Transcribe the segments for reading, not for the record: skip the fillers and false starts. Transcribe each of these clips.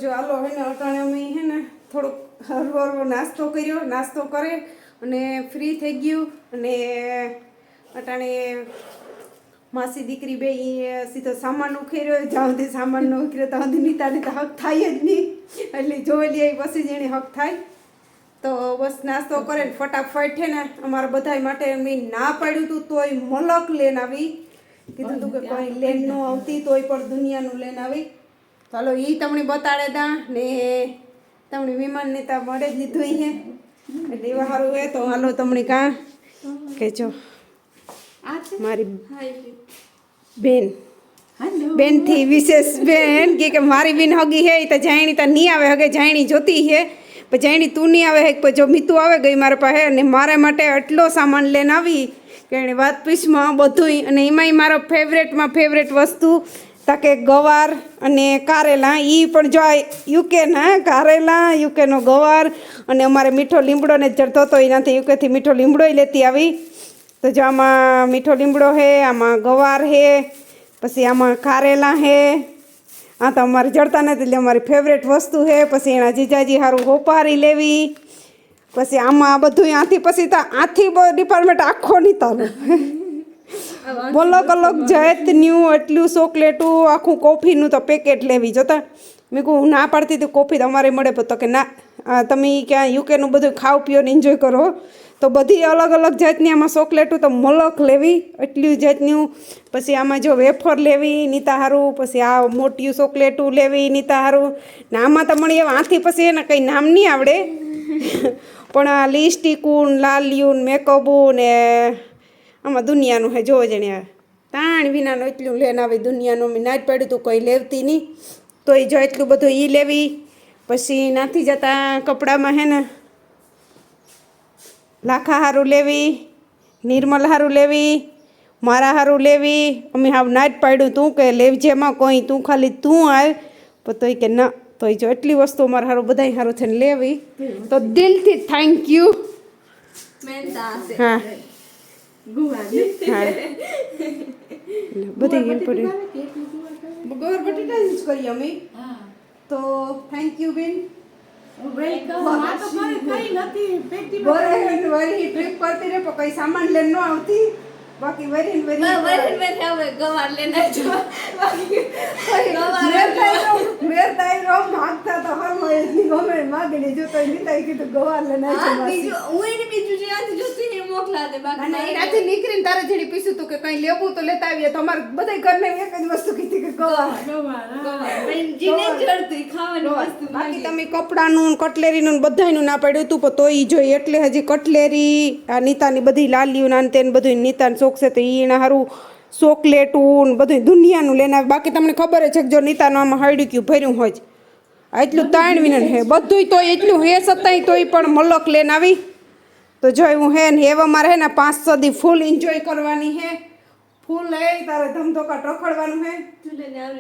જો હાલો હે ને અટાણે અમે હે ને થોડોક હળવો હળવો નાસ્તો કર્યો, નાસ્તો કરે અને ફ્રી થઈ ગયું અને અટાણે માસી દીકરી બે સીધો સામાન ઉખેર્યો, જ્યાં સુધી સામાન ન ઉખર્યો ત્યાં સુધી નીતાની તો હક થાય જ નહીં, એટલે જોઈ લઈએ પછી જ એની હક થાય. તો બસ નાસ્તો કરે ને ફટાફટ છે ને અમારા બધા માટે મેં ના પાડ્યું હતું તોય મલક લઈને આવી, કીધું હતું કે કોઈ લેન ન આવતી તોય પણ દુનિયાનું લેન આવી. ચાલો એ તમને બતાડે તા ને તમને વિમાનને ત્યાં મળે જ લીધું હે એટલે એવા સારું હે. તો હાલો તમને કાં કહેજો મારી બેનથી વિશેષ બેન કે મારી બેન હગી હે તો જાયણી તો નહીં આવે હગે, જાયણી જોતી હે પણ જાયણી તું નહીં આવે હે. જો મીતું આવે ગઈ મારા પાસે અને મારા માટે આટલો સામાન લઈને આવી કે એણે વાત પીસમાં બધુંય, અને એમાંય મારો ફેવરેટમાં ફેવરેટ વસ્તુ તાકે ગવાર અને કારેલા, એ પણ જો યુકેના કારેલા, યુકેનો ગવાર અને અમારે મીઠો લીમડો ને ચડતો હતો એનાથી યુકેથી મીઠો લીમડોય લેતી આવી. તો જો આમાં મીઠો લીમડો હે, આમાં ગવાર હે, પછી આમાં કારેલા હે. આ તો અમારે જડતા નથી એટલે અમારી ફેવરેટ વસ્તુ છે. પછી એના જીજાજી સારું હોપારી લેવી. પછી આમાં આ બધું આથી પછી તો આથી ડિપાર્ટમેન્ટ આખો નહીં તાલું અલગ અલગ જાતનું એટલું ચોકલેટું, આખું કોફીનું તો પેકેટ લેવી. જોતા મેં કહું ના પાડતી હતી કોફી તમારે મળે તો કે ના તમે ક્યાં યુકેનું બધું ખાવ પીઓ ને એન્જોય કરો. તો બધી અલગ અલગ જાતની આમાં ચોકલેટું તો મલક લેવી એટલું જાતનું. પછી આમાં જો વેફર લેવી નીતા હારું, પછી આ મોટી ચોકલેટું લેવી નીતા હારું. ને આમાં તો મને એવા આથી પછી એને કંઈ નામ નહીં આવડે પણ આ લિપસ્ટિકું, લાલિયું, મેકઅપું ને આમાં દુનિયાનું હે જોવો જણે તાણ વિનાનું એટલું લઈને આવી દુનિયાનું. મેં ના જ પાડ્યું તું કંઈ લેવતી નહીં તો એ જો એટલું બધું એ લેવી. પછી નાથી જતાં કપડામાં હે ને લાખા હારું લેવી, નિર્મલ હારું લેવી, મારા હારું લેવી. અમે હાવ ના જ પાડ્યું તું કે લેવજેમાં કોઈ તું ખાલી તું આવ પણ તોય કે ના, તોય જો એટલી વસ્તુ અમારે હારું બધાય હારું થઈને લેવી. તો દિલથી થેન્ક યુ. હા બધી ઇમ્પોર્ટન્ટ ગોર બટેટા યુઝ કરીએ અમે. તો થેન્ક યુ બેન. ટ્રીપ કરતી રે પણ કઈ સામાન લઈને ન આવતી, બાકી વરીન ગવાર લઈને મેરતા રોમ ભાગતા તો હરમય ગમે માગીને જો તો નીતાઈ કીધું ગવાર લઈને હું એને બીજું જે આથી જોતી ને મોકલા દે. બાકી એનાથી નીકળીને તારે જેડી પીસું તો કે કઈ લેવું તો લેતા આવીએ. તમારે બધા ઘરને એક જ વસ્તુ કીધી કે ગવાર જીને જડતી ખાવાની વસ્તુ. બાકી તમે કપડાનું કટલેરીનું બધાયનું ના પાડ્યું હતું પણ તોય જોઈએ એટલે હજી કટલેરી આ નીતાની બધી લાલીયું ના તેને બધું નીતાને શોખ છે તો એના સારું ચોકલેટું બધું દુનિયાનું લઈને આવે. બાકી તમને ખબર છે કે જો નીતાનું આમાં હળડ્યું ભર્યું હોય એટલું તાણ વિના હે બધું તો એટલું હે છતાંય તોય પણ મલક લઈને આવી. તો જોઈ હું હે ને એવા મારે હે ને 5 દી ફૂલ એન્જોય કરવાની હે. ફૂલ હે તારે ધમધોકા ટખડવાનું હે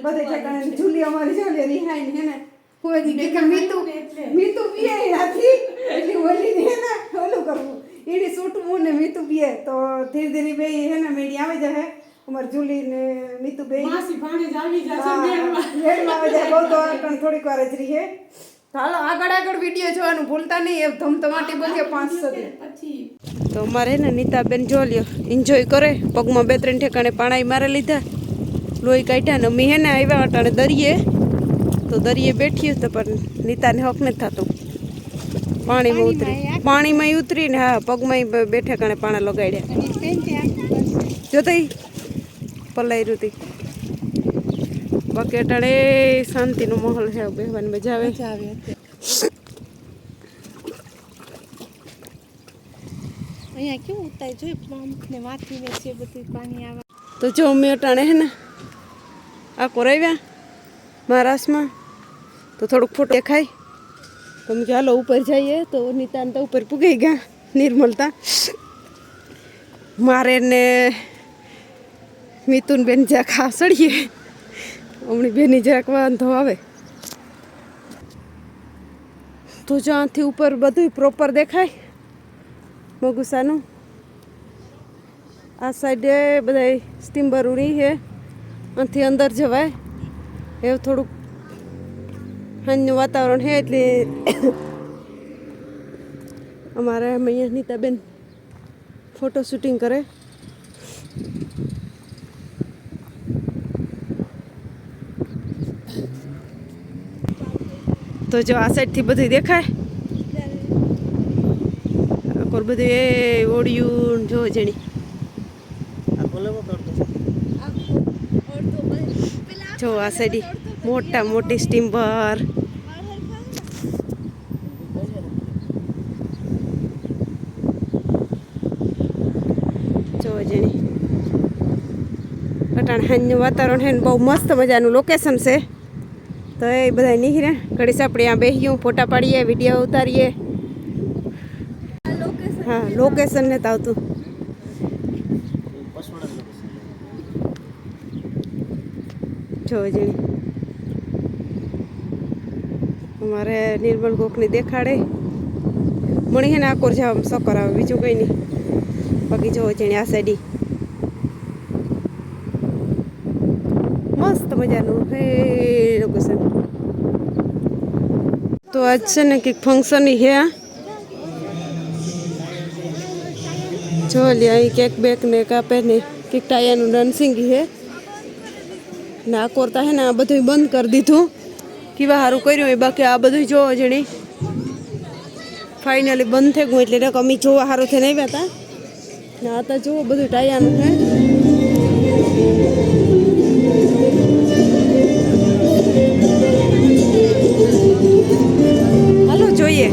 બધે ઠેકાણે. ઝૂલી અમારી ઝૂલી રિહાઈ હે ને કોઈ કે મીતું પીએ નથી એટલે ઓલી હે ને ઓલું કરવું એની સૂટવું ને મીતું પીએ તો ધીરે ધીરે બે હે ને મેડી આવે જાય અમારી ઝૂલી ને મીતું બે માસી ભાણી આવી જશે મેડમાં આવે જાય બહુ તો થોડીક વાર જ રહી હે. હાલો આગળ વિડીયો જોવાનું ભૂલતા નહીં. એ ધમધમાટી બોલીએ 500 પછી તો અમારે ને નીતાબેન જો લ્યો એન્જોય કરે. પગમાં 2-3 ઠેકાણે પાણાઈ મારે લીધા, લોહી કાઢ્યા ને અમે હે ને આવ્યા અટાણે દરિયે. તો દરિયે બેઠી તો પણ નીતાને હક નથી થતું. પાણીમાં ઉતરી ને હા પગમાં 2 ઠેકાણે પાણા લગાડ્યા જોતા પલાયરું હતી. બાકી અટાણે શાંતિનો માહોલ છે, બેહવાની મજા આવે. અહીંયા કેવું ઉતાય જોઈ પંપ ને વાતીને છે બધું પાણી આવે. તો જો અમે અટાણે હે ને આખો રહ્યા મહારાષ્ટ્રમાં તો થોડુંક ફોટો દેખાય તો અમે ચાલો ઉપર જઈએ. તો નીતાને તો ઉપર પૂગી ગયા નિર્મલતા. મારે ને મિતુન બેન જ્યાં ખા સડીએ હમણાં બેની જરાક વાંધો આવે. તો જ્યાંથી ઉપર બધું પ્રોપર દેખાય મગુસાનું. આ સાઈડે બધા સ્ટીમ્બર ઉડી છે, અહીંથી અંદર જવાય એવું થોડુંક સાંજનું વાતાવરણ છે એટલે અમારા અહીંયા નીતાબેન ફોટો શૂટિંગ કરે. તો જો આ સાઈડથી બધું દેખાય કોર બધું એ ઓડિયું જો જણી જો આ સાઈડ મોટા મોટી સ્ટીમર જો જણી અટાણ હાંજનું વાતાવરણ છે ને બહુ મસ્ત મજાનું લોકેશન છે. તો એ બધા નીકળે ઘડી આપણે આ બેસીએ ફોટા પાડીએ વિડીયો ઉતારીએ. હા લોકેશન ને તો આવતું જો જણી અમારે નિર્મલ કોકની દેખાડે મણી હે ને આકોર જાવ સકર આવે બીજું કંઈ નહીં. બાકી જો જણી આ સાઈડી મસ્ત મજાનું હે લોકેશન. તો આજ છે ને કંઈક ફંક્શન હે જો લ્યા કેક બેક ને કાપે ને કંઈક ટાયાનું ડાન્સિંગ હે ને આ કોરતા હે ને આ બધું બંધ કરી દીધું કેવા સારું કર્યું હોય. બાકી આ બધું જોવો જણી ફાઇનલી બંધ થઈ ગયું એટલે અમે જોવા સારું થઈને આવ્યા હતા ને આ તો જુઓ બધું ટાયાનું હે. હાલો જોઈએ.